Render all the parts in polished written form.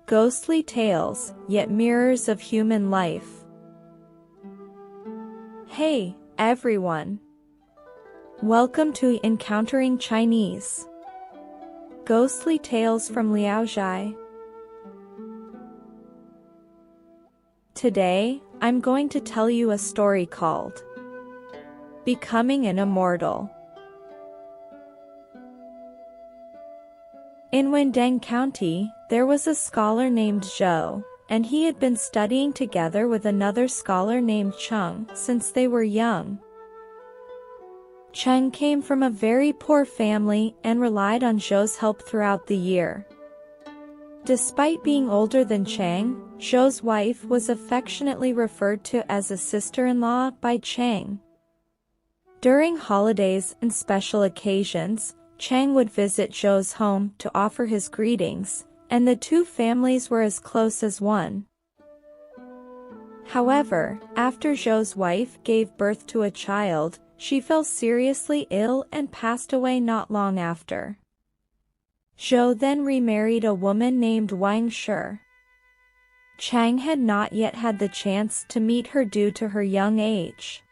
Ghostly tales, yet mirrors of human life. Hey, everyone! Welcome to Encountering Chinese. Ghostly Tales from Liao Zhai. Today, I'm going to tell you a story called Becoming an Immortal. In Wendeng County, there was a scholar named Zhou, and he had been studying together with another scholar named Cheng since they were young. Cheng came from a very poor family and relied on Zhou's help throughout the year. Despite being older than Cheng, Zhou's wife was affectionately referred to as a sister-in-law by Cheng. During holidays and special occasions, Cheng would visit Zhou's home to offer his greetings, and the two families were as close as one. However, after Zhou's wife gave birth to a child, she fell seriously ill and passed away not long after. Zhou then remarried a woman named Wang Shi. Cheng had not yet had the chance to meet her due to her young age.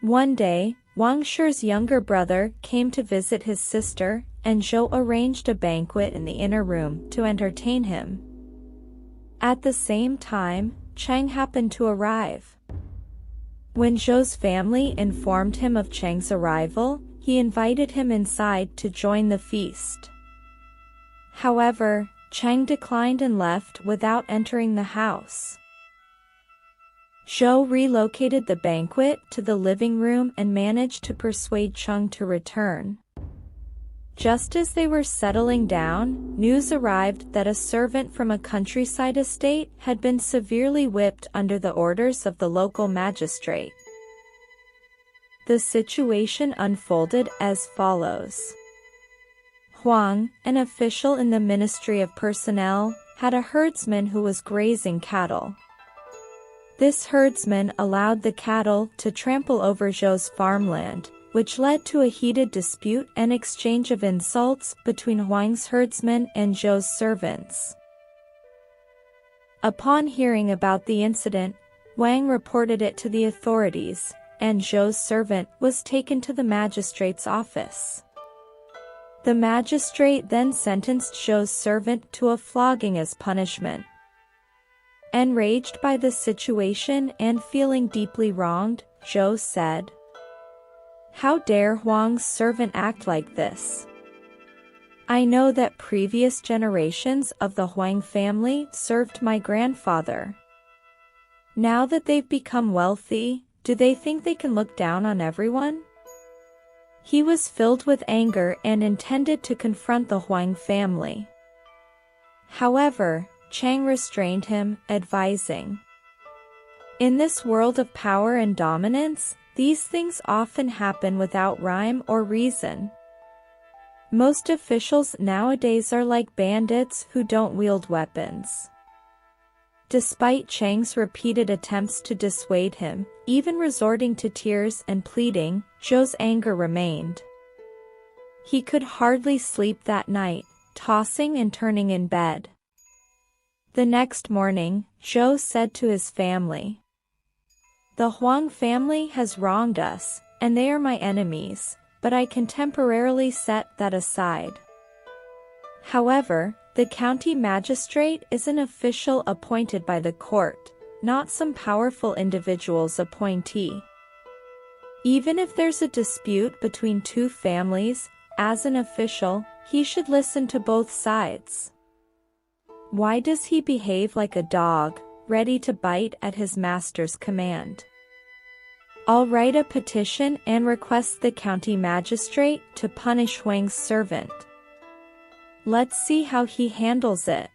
One day, Wang Shi's younger brother came to visit his sister, and Zhou arranged a banquet in the inner room to entertain him. At the same time, Cheng happened to arrive. When Zhou's family informed him of Cheng's arrival, he invited him inside to join the feast. However, Cheng declined and left without entering the house. Zhou relocated the banquet to the living room and managed to persuade Cheng to return. Just as they were settling down, news arrived that a servant from a countryside estate had been severely whipped under the orders of the local magistrate. The situation unfolded as follows. Huang, an official in the Ministry of Personnel, had a herdsman who was grazing cattle. This herdsman allowed the cattle to trample over Zhou's farmland, which led to a heated dispute and exchange of insults between Huang's herdsman and Zhou's servants. Upon hearing about the incident, Wang reported it to the authorities, and Zhou's servant was taken to the magistrate's office. The magistrate then sentenced Zhou's servant to a flogging as punishment. Enraged by the situation and feeling deeply wronged, Zhou said, "How dare Huang's servant act like this? I know that previous generations of the Huang family served my grandfather. Now that they've become wealthy, do they think they can look down on everyone?" He was filled with anger and intended to confront the Huang family. However, Cheng restrained him, advising, "In this world of power and dominance, these things often happen without rhyme or reason. Most officials nowadays are like bandits who don't wield weapons." Despite Cheng's repeated attempts to dissuade him, even resorting to tears and pleading, Zhou's anger remained. He could hardly sleep that night, tossing and turning in bed. The next morning, Zhou said to his family, "The Huang family has wronged us, and they are my enemies, but I can temporarily set that aside. However, the county magistrate is an official appointed by the court, not some powerful individual's appointee. Even if there's a dispute between two families, as an official, he should listen to both sides. Why does he behave like a dog, ready to bite at his master's command? I'll write a petition and request the county magistrate to punish Huang's servant. Let's see how he handles it."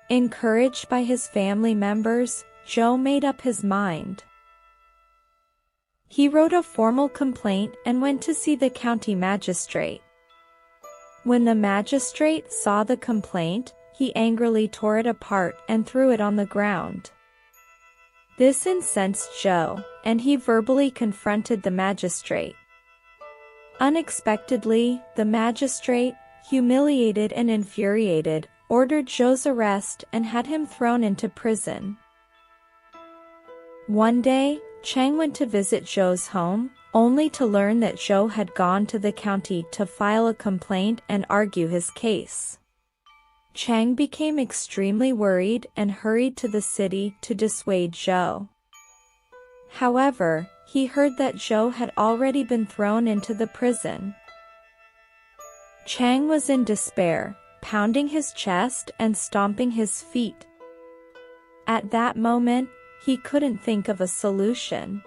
Encouraged by his family members, Zhou made up his mind. He wrote a formal complaint and went to see the county magistrate. When the magistrate saw the complaint, he angrily tore it apart and threw it on the ground. This incensed Zhou, and he verbally confronted the magistrate. Unexpectedly, the magistrate, humiliated and infuriated, ordered Zhou's arrest and had him thrown into prison. One day, Chang went to visit Zhou's home, only to learn that Zhou had gone to the county to file a complaint and argue his case. Chang became extremely worried and hurried to the city to dissuade Zhou. However, he heard that Zhou had already been thrown into the prison. Chang was in despair, pounding his chest and stomping his feet. At that moment, he couldn't think of a solution.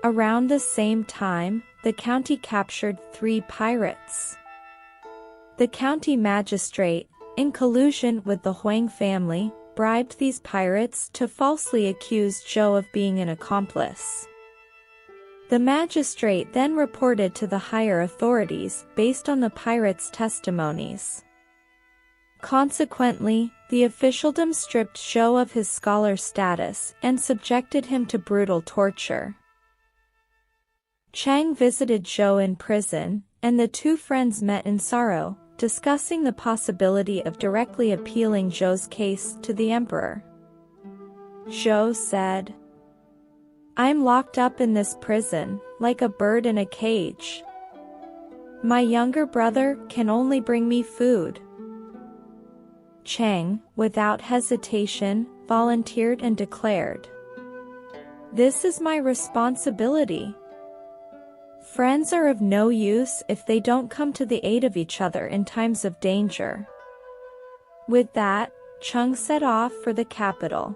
Around the same time, the county captured 3 pirates. The county magistrate, in collusion with the Huang family, bribed these pirates to falsely accuse Zhou of being an accomplice. The magistrate then reported to the higher authorities based on the pirates' testimonies. Consequently, the officialdom stripped Zhou of his scholar status and subjected him to brutal torture. Chang visited Zhou in prison, and the 2 friends met in sorrow, discussing the possibility of directly appealing Zhou's case to the emperor. Zhou said, "I'm locked up in this prison, like a bird in a cage. My younger brother can only bring me food." Chang, without hesitation, volunteered and declared, "This is my responsibility. Friends are of no use if they don't come to the aid of each other in times of danger." With that, Chang set off for the capital.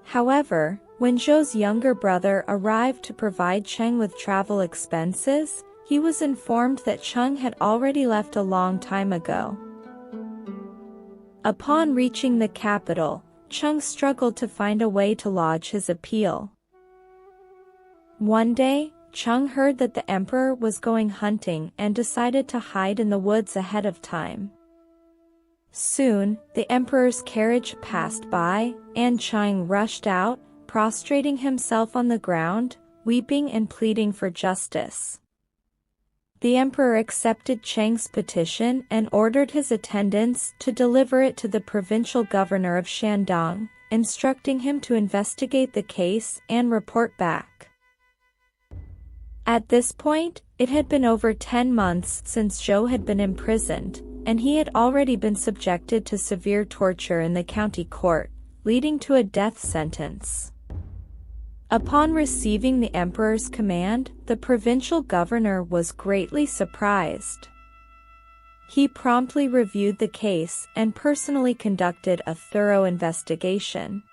However, when Zhou's younger brother arrived to provide Chang with travel expenses, he was informed that Chang had already left a long time ago. Upon reaching the capital, Chang struggled to find a way to lodge his appeal. One day, Chang heard that the emperor was going hunting and decided to hide in the woods ahead of time. Soon, the emperor's carriage passed by, and Chang rushed out, prostrating himself on the ground, weeping and pleading for justice. The emperor accepted Chang's petition and ordered his attendants to deliver it to the provincial governor of Shandong, instructing him to investigate the case and report back. At this point, it had been over 10 months since Zhou had been imprisoned, and he had already been subjected to severe torture in the county court, leading to a death sentence. Upon receiving the emperor's command, the provincial governor was greatly surprised. He promptly reviewed the case and personally conducted a thorough investigation.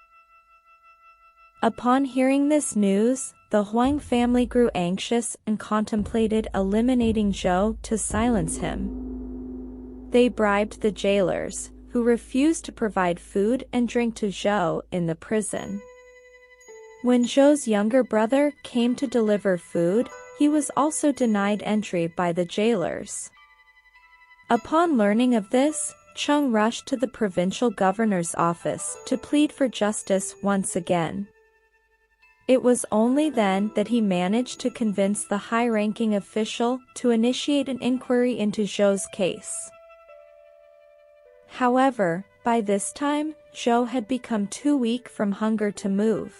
Upon hearing this news, the Huang family grew anxious and contemplated eliminating Zhou to silence him. They bribed the jailers, who refused to provide food and drink to Zhou in the prison. When Zhou's younger brother came to deliver food, he was also denied entry by the jailers. Upon learning of this, Chang rushed to the provincial governor's office to plead for justice once again. It was only then that he managed to convince the high-ranking official to initiate an inquiry into Zhou's case. However, by this time, Zhou had become too weak from hunger to move.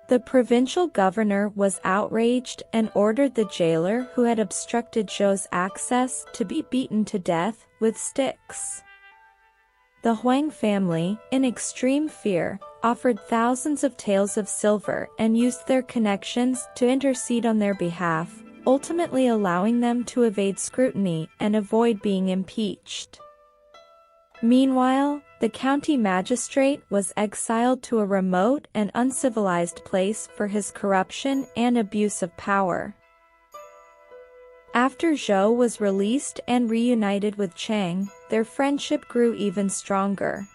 The provincial governor was outraged and ordered the jailer who had obstructed Zhou's access to be beaten to death with sticks. The Huang family, in extreme fear, offered thousands of taels of silver and used their connections to intercede on their behalf, ultimately allowing them to evade scrutiny and avoid being impeached. Meanwhile, the county magistrate was exiled to a remote and uncivilized place for his corruption and abuse of power. After Zhou was released and reunited with Chang, their friendship grew even stronger.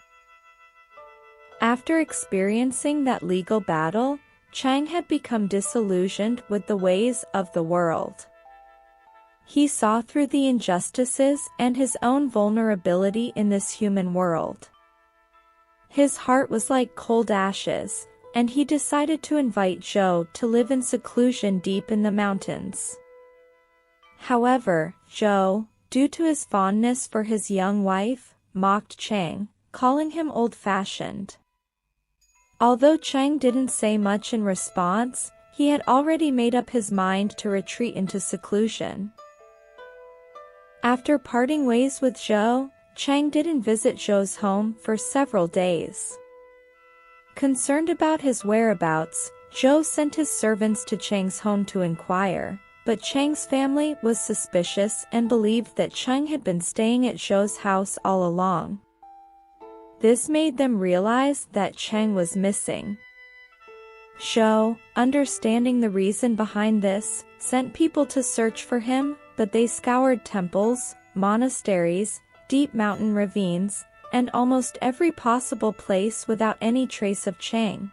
After experiencing that legal battle, Chang had become disillusioned with the ways of the world. He saw through the injustices and his own vulnerability in this human world. His heart was like cold ashes, and he decided to invite Zhou to live in seclusion deep in the mountains. However, Zhou, due to his fondness for his young wife, mocked Chang, calling him old-fashioned. Although Chang didn't say much in response, he had already made up his mind to retreat into seclusion. After parting ways with Zhou, Chang didn't visit Zhou's home for several days. Concerned about his whereabouts, Zhou sent his servants to Chang's home to inquire, but Chang's family was suspicious and believed that Chang had been staying at Zhou's house all along. This made them realize that Chang was missing. Zhou, understanding the reason behind this, sent people to search for him, but they scoured temples, monasteries, deep mountain ravines, and almost every possible place without any trace of Chang.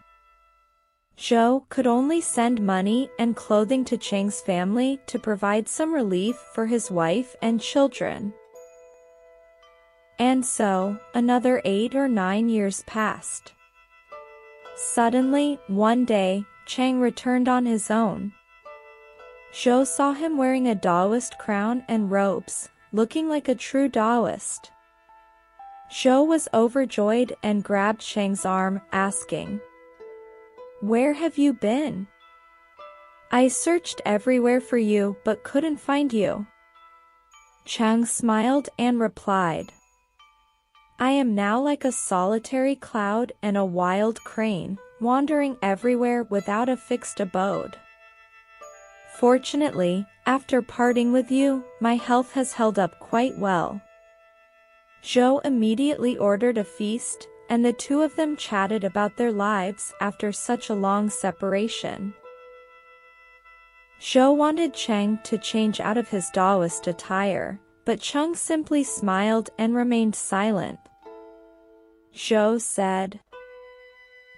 Zhou could only send money and clothing to Chang's family to provide some relief for his wife and children. And so, another 8 or 9 years passed. Suddenly, one day, Chang returned on his own. Zhou saw him wearing a Taoist crown and robes, looking like a true Taoist. Zhou was overjoyed and grabbed Chang's arm, asking, "Where have you been? I searched everywhere for you but couldn't find you." Chang smiled and replied, "I am now like a solitary cloud and a wild crane, wandering everywhere without a fixed abode. Fortunately, after parting with you, my health has held up quite well." Zhou immediately ordered a feast, and the two of them chatted about their lives after such a long separation. Zhou wanted Chang to change out of his Taoist attire, but Chang simply smiled and remained silent. Zhou said,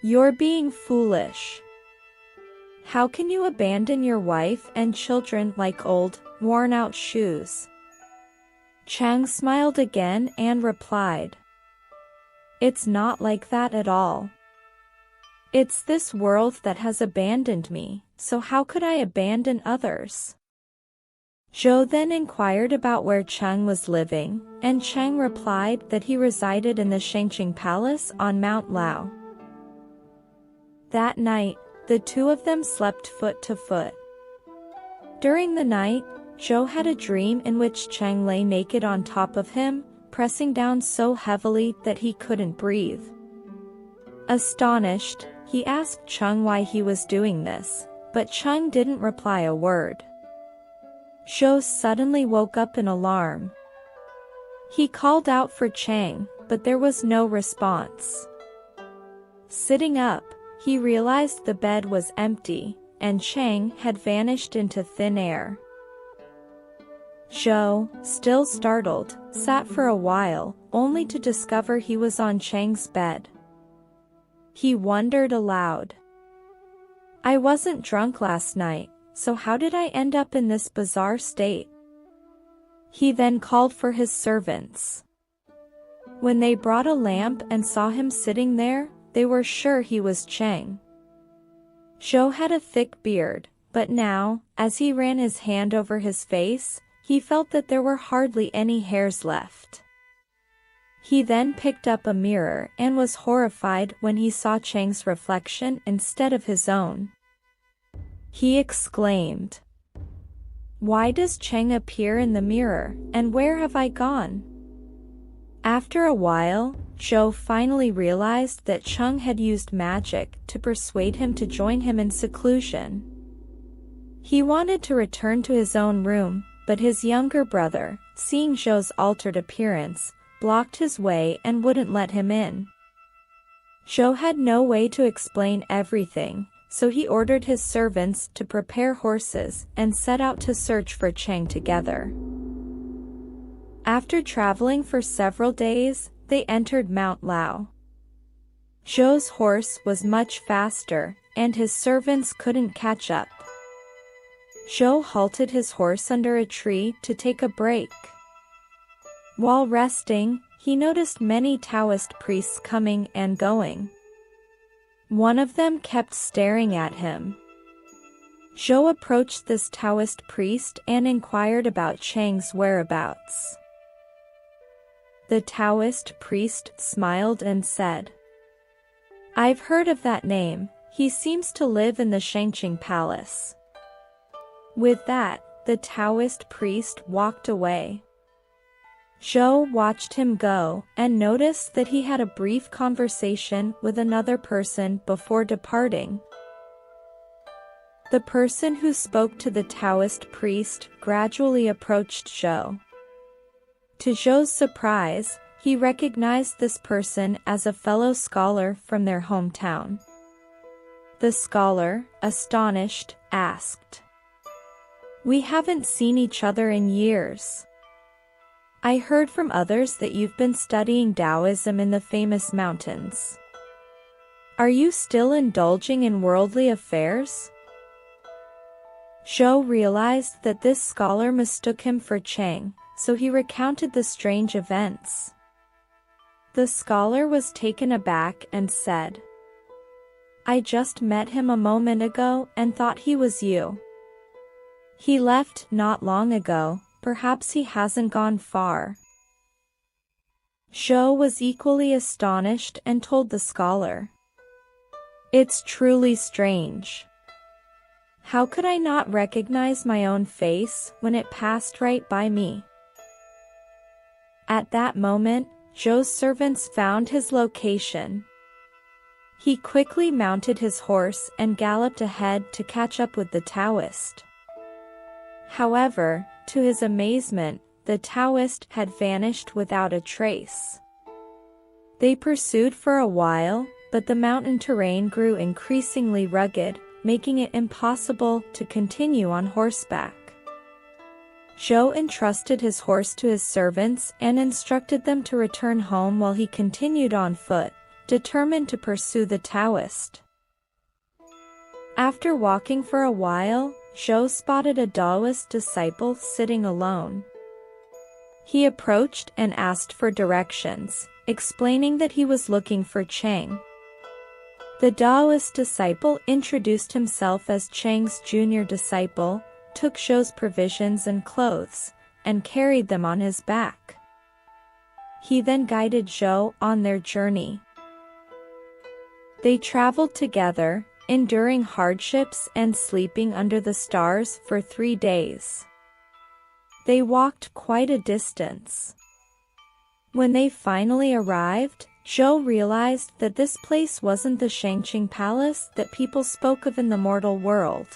"You're being foolish. How can you abandon your wife and children like old, worn-out shoes?" Chang smiled again and replied, "It's not like that at all. It's this world that has abandoned me, so how could I abandon others?" Zhou then inquired about where Chang was living, and Chang replied that he resided in the Shangqing Palace on Mount Lao. That night, the two of them slept foot to foot. During the night, Zhou had a dream in which Chang lay naked on top of him, pressing down so heavily that he couldn't breathe. Astonished, he asked Chang why he was doing this, but Chang didn't reply a word. Zhou suddenly woke up in alarm. He called out for Chang, but there was no response. Sitting up, he realized the bed was empty, and Chang had vanished into thin air. Zhou, still startled, sat for a while, only to discover he was on Chang's bed. He wondered aloud. "I wasn't drunk last night, so how did I end up in this bizarre state?" He then called for his servants. When they brought a lamp and saw him sitting there, they were sure he was Chang. Zhou had a thick beard, but now, as he ran his hand over his face, he felt that there were hardly any hairs left. He then picked up a mirror and was horrified when he saw Chang's reflection instead of his own. He exclaimed, "Why does Chang appear in the mirror, and where have I gone?" After a while, Zhou finally realized that Chang had used magic to persuade him to join him in seclusion. He wanted to return to his own room, but his younger brother, seeing Zhou's altered appearance, blocked his way and wouldn't let him in. Zhou had no way to explain everything, so he ordered his servants to prepare horses and set out to search for Chang together. After traveling for several days, they entered Mount Lao. Zhou's horse was much faster, and his servants couldn't catch up. Zhou halted his horse under a tree to take a break. While resting, he noticed many Taoist priests coming and going. One of them kept staring at him. Zhou approached this Taoist priest and inquired about Chang's whereabouts. The Taoist priest smiled and said, "I've heard of that name, he seems to live in the Shangqing Palace." With that, the Taoist priest walked away. Zhou watched him go and noticed that he had a brief conversation with another person before departing. The person who spoke to the Taoist priest gradually approached Zhou. To Zhou's surprise, he recognized this person as a fellow scholar from their hometown. The scholar, astonished, asked, "We haven't seen each other in years. I heard from others that you've been studying Taoism in the famous mountains. Are you still indulging in worldly affairs?" Zhou realized that this scholar mistook him for Chang, so he recounted the strange events. The scholar was taken aback and said, "I just met him a moment ago and thought he was you. He left not long ago, perhaps he hasn't gone far." Zhou was equally astonished and told the scholar, "It's truly strange. How could I not recognize my own face when it passed right by me?" At that moment, Zhou's servants found his location. He quickly mounted his horse and galloped ahead to catch up with the Taoist. However, to his amazement, the Taoist had vanished without a trace. They pursued for a while, but the mountain terrain grew increasingly rugged, making it impossible to continue on horseback. Zhou entrusted his horse to his servants and instructed them to return home while he continued on foot, determined to pursue the Taoist. After walking for a while, Zhou spotted a Taoist disciple sitting alone. He approached and asked for directions, explaining that he was looking for Chang. The Taoist disciple introduced himself as Chang's junior disciple, took Zhou's provisions and clothes, and carried them on his back. He then guided Zhou on their journey. They traveled together, enduring hardships and sleeping under the stars for 3 days. They walked quite a distance. When they finally arrived, Zhou realized that this place wasn't the Shangqing Palace that people spoke of in the mortal world.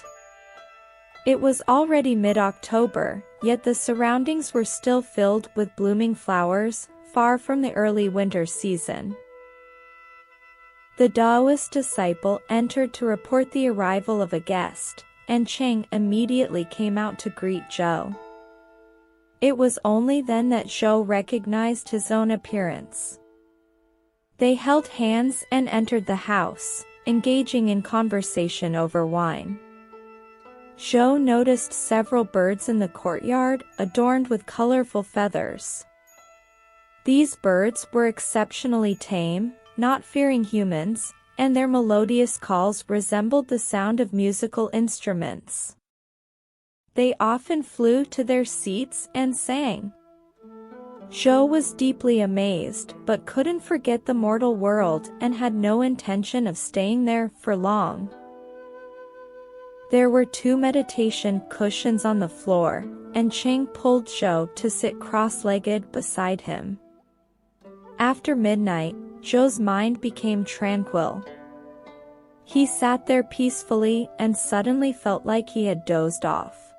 It was already mid-October, yet the surroundings were still filled with blooming flowers, far from the early winter season. The Taoist disciple entered to report the arrival of a guest, and Chang immediately came out to greet Zhou. It was only then that Zhou recognized his own appearance. They held hands and entered the house, engaging in conversation over wine. Zhou noticed several birds in the courtyard, adorned with colorful feathers. These birds were exceptionally tame, not fearing humans, and their melodious calls resembled the sound of musical instruments. They often flew to their seats and sang. Zhou was deeply amazed but couldn't forget the mortal world and had no intention of staying there for long. There were 2 meditation cushions on the floor, and Chang pulled Zhou to sit cross-legged beside him. After midnight, Zhou's mind became tranquil. He sat there peacefully and suddenly felt like he had dozed off.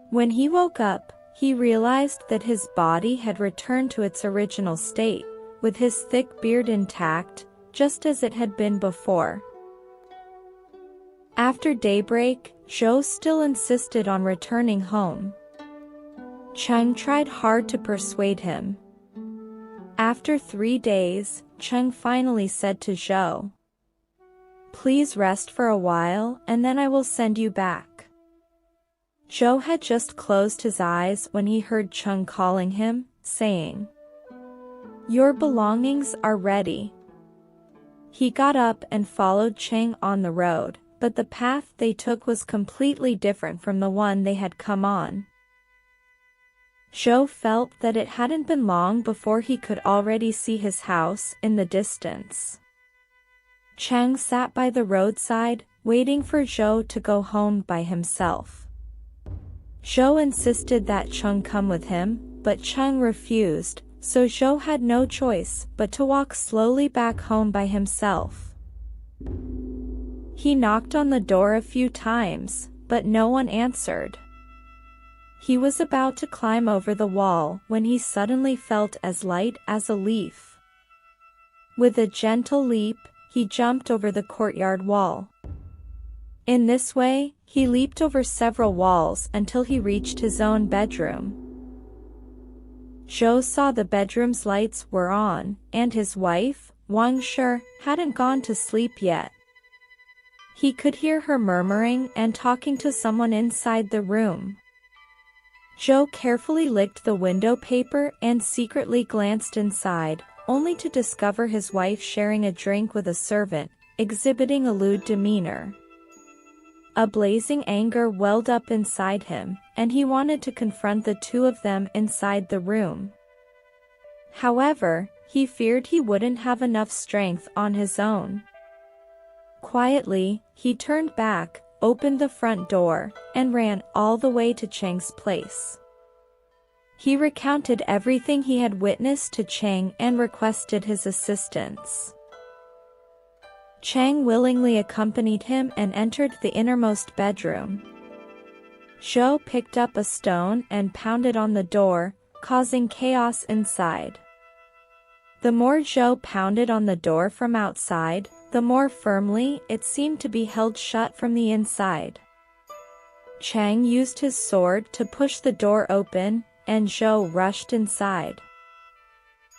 When he woke up, he realized that his body had returned to its original state, with his thick beard intact, just as it had been before. After daybreak, Zhou still insisted on returning home. Cheng tried hard to persuade him. After 3 days, Cheng finally said to Zhou, "Please rest for a while and then I will send you back." Zhou had just closed his eyes when he heard Cheng calling him, saying, "Your belongings are ready." He got up and followed Cheng on the road, but the path they took was completely different from the one they had come on. Zhou felt that it hadn't been long before he could already see his house in the distance. Chang sat by the roadside, waiting for Zhou to go home by himself. Zhou insisted that Cheng come with him, but Cheng refused, so Zhou had no choice but to walk slowly back home by himself. He knocked on the door a few times, but no one answered. He was about to climb over the wall when he suddenly felt as light as a leaf. With a gentle leap, he jumped over the courtyard wall. In this way, he leaped over several walls until he reached his own bedroom. Zhou saw the bedroom's lights were on, and his wife, Wang Shi, hadn't gone to sleep yet. He could hear her murmuring and talking to someone inside the room. Zhou carefully licked the window paper and secretly glanced inside, only to discover his wife sharing a drink with a servant, exhibiting a lewd demeanor. A blazing anger welled up inside him, and he wanted to confront the two of them inside the room. However, he feared he wouldn't have enough strength on his own. Quietly, he turned back, opened the front door, and ran all the way to Chang's place. He recounted everything he had witnessed to Chang and requested his assistance. Chang willingly accompanied him and entered the innermost bedroom. Zhou picked up a stone and pounded on the door, causing chaos inside. The more Zhou pounded on the door from outside, the more firmly it seemed to be held shut from the inside. Chang used his sword to push the door open, and Zhou rushed inside.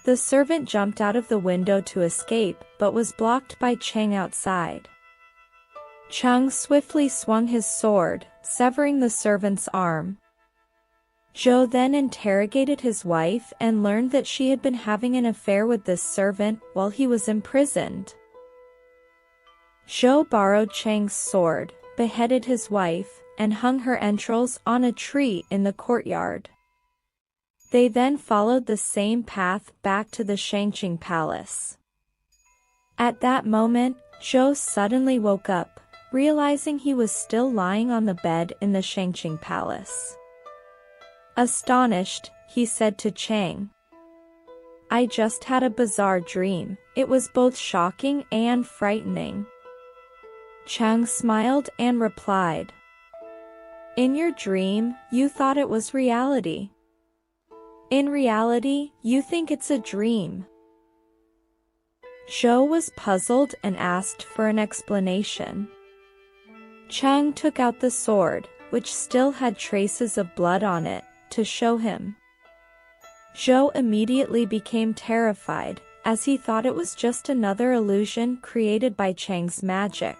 The servant jumped out of the window to escape, but was blocked by Chang outside. Chang swiftly swung his sword, severing the servant's arm. Zhou then interrogated his wife and learned that she had been having an affair with this servant while he was imprisoned. Zhou borrowed Chang's sword, beheaded his wife, and hung her entrails on a tree in the courtyard. They then followed the same path back to the Shangqing palace. At that moment, Zhou suddenly woke up, realizing he was still lying on the bed in the Shangqing palace. Astonished, he said to Chang, "I just had a bizarre dream. It was both shocking and frightening." Chang smiled and replied, "In your dream, you thought it was reality. In reality, you think it's a dream." Zhou was puzzled and asked for an explanation. Chang took out the sword, which still had traces of blood on it, to show him. Zhou immediately became terrified, as he thought it was just another illusion created by Chang's magic.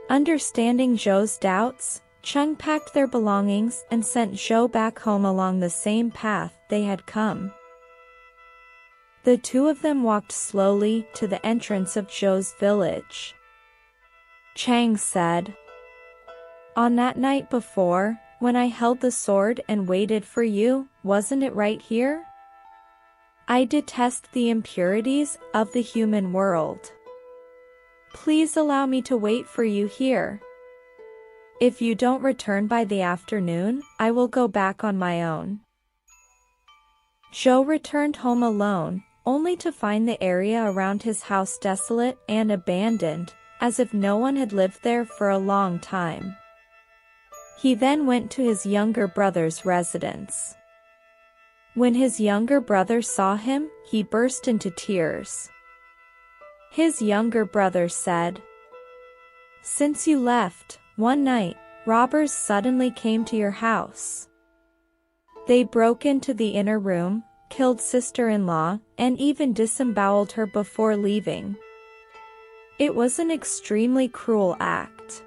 Understanding Zhou's doubts, Cheng packed their belongings and sent Zhou back home along the same path they had come. The two of them walked slowly to the entrance of Zhou's village. Chang said, "On that night before, when I held the sword and waited for you, wasn't it right here? I detest the impurities of the human world. Please allow me to wait for you here. If you don't return by the afternoon, I will go back on my own." Zhou returned home alone, only to find the area around his house desolate and abandoned, as if no one had lived there for a long time. He then went to his younger brother's residence. When his younger brother saw him, he burst into tears. His younger brother said, "Since you left, one night, robbers suddenly came to your house. They broke into the inner room, killed sister-in-law, and even disemboweled her before leaving. It was an extremely cruel act.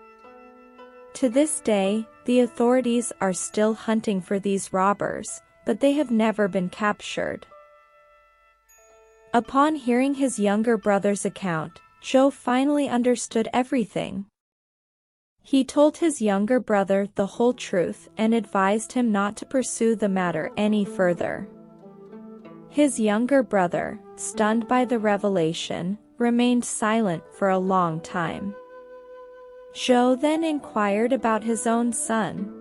To this day, the authorities are still hunting for these robbers, but they have never been captured." Upon hearing his younger brother's account, Zhou finally understood everything. He told his younger brother the whole truth and advised him not to pursue the matter any further. His younger brother, stunned by the revelation, remained silent for a long time. Zhou then inquired about his own son.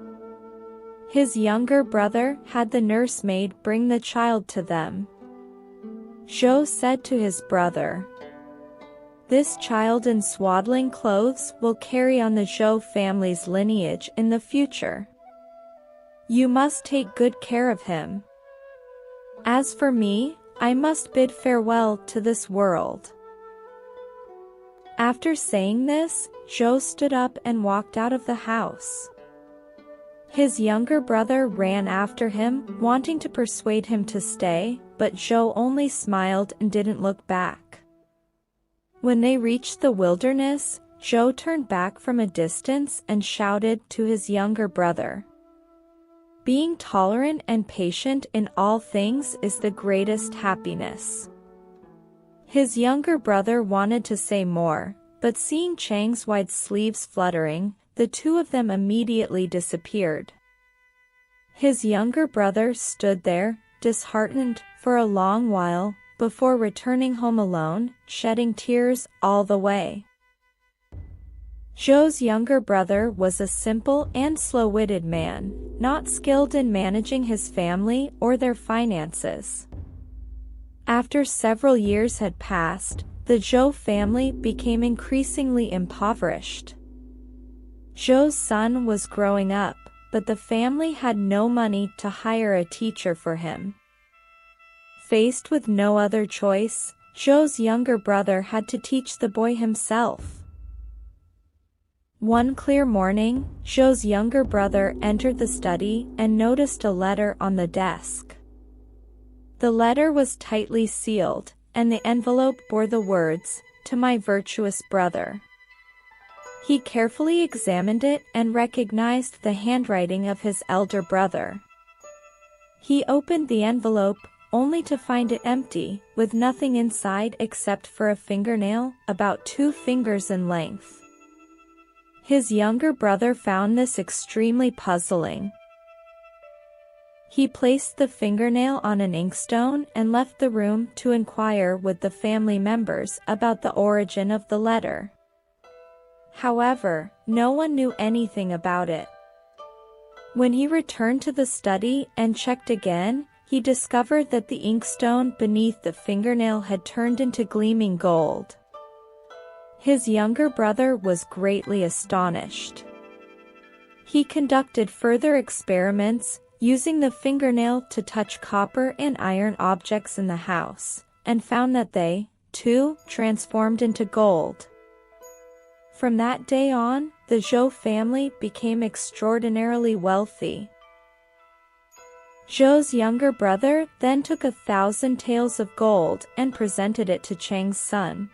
His younger brother had the nursemaid bring the child to them. Zhou said to his brother, "This child in swaddling clothes will carry on the Zhou family's lineage in the future. You must take good care of him. As for me, I must bid farewell to this world." After saying this, Zhou stood up and walked out of the house. His younger brother ran after him, wanting to persuade him to stay, but Zhou only smiled and didn't look back. When they reached the wilderness, Zhou turned back from a distance and shouted to his younger brother, "Being tolerant and patient in all things is the greatest happiness." His younger brother wanted to say more, but seeing Chang's wide sleeves fluttering, the two of them immediately disappeared. His younger brother stood there, disheartened, for a long while, before returning home alone, shedding tears all the way. Zhou's younger brother was a simple and slow-witted man, not skilled in managing his family or their finances. After several years had passed, the Zhou family became increasingly impoverished. Zhou's son was growing up, but the family had no money to hire a teacher for him. Faced with no other choice, Zhou's younger brother had to teach the boy himself. One clear morning, Zhou's younger brother entered the study and noticed a letter on the desk. The letter was tightly sealed, and the envelope bore the words, "To my virtuous brother." He carefully examined it and recognized the handwriting of his elder brother. He opened the envelope, only to find it empty, with nothing inside except for a fingernail, about 2 fingers in length. His younger brother found this extremely puzzling. He placed the fingernail on an inkstone and left the room to inquire with the family members about the origin of the letter. However, no one knew anything about it. When he returned to the study and checked again, he discovered that the inkstone beneath the fingernail had turned into gleaming gold. His younger brother was greatly astonished. He conducted further experiments, using the fingernail to touch copper and iron objects in the house, and found that they, too, transformed into gold. From that day on, the Zhou family became extraordinarily wealthy. Zhou's younger brother then took 1,000 taels of gold and presented it to Chang's son.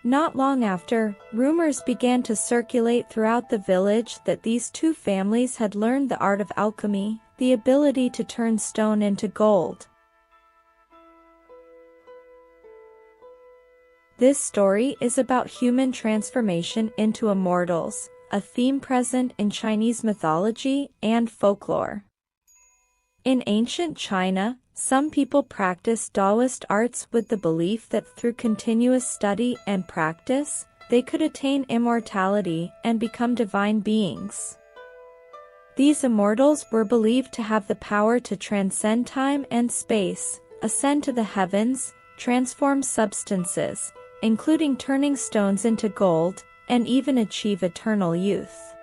Not long after, rumors began to circulate throughout the village that these two families had learned the art of alchemy, the ability to turn stone into gold. This story is about human transformation into immortals, a theme present in Chinese mythology and folklore. In ancient China, some people practiced Taoist arts with the belief that through continuous study and practice, they could attain immortality and become divine beings. These immortals were believed to have the power to transcend time and space, ascend to the heavens, transform substances, including turning stones into gold, and even achieve eternal youth.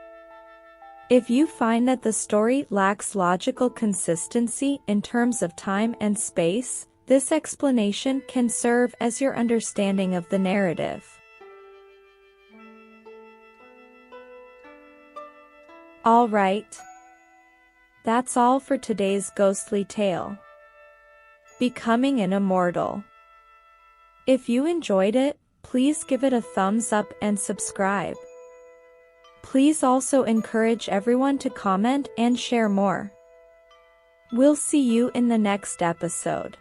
If you find that the story lacks logical consistency in terms of time and space, this explanation can serve as your understanding of the narrative. Alright. That's all for today's ghostly tale. Becoming an Immortal. If you enjoyed it, please give it a thumbs up and subscribe. Please also encourage everyone to comment and share more. We'll see you in the next episode.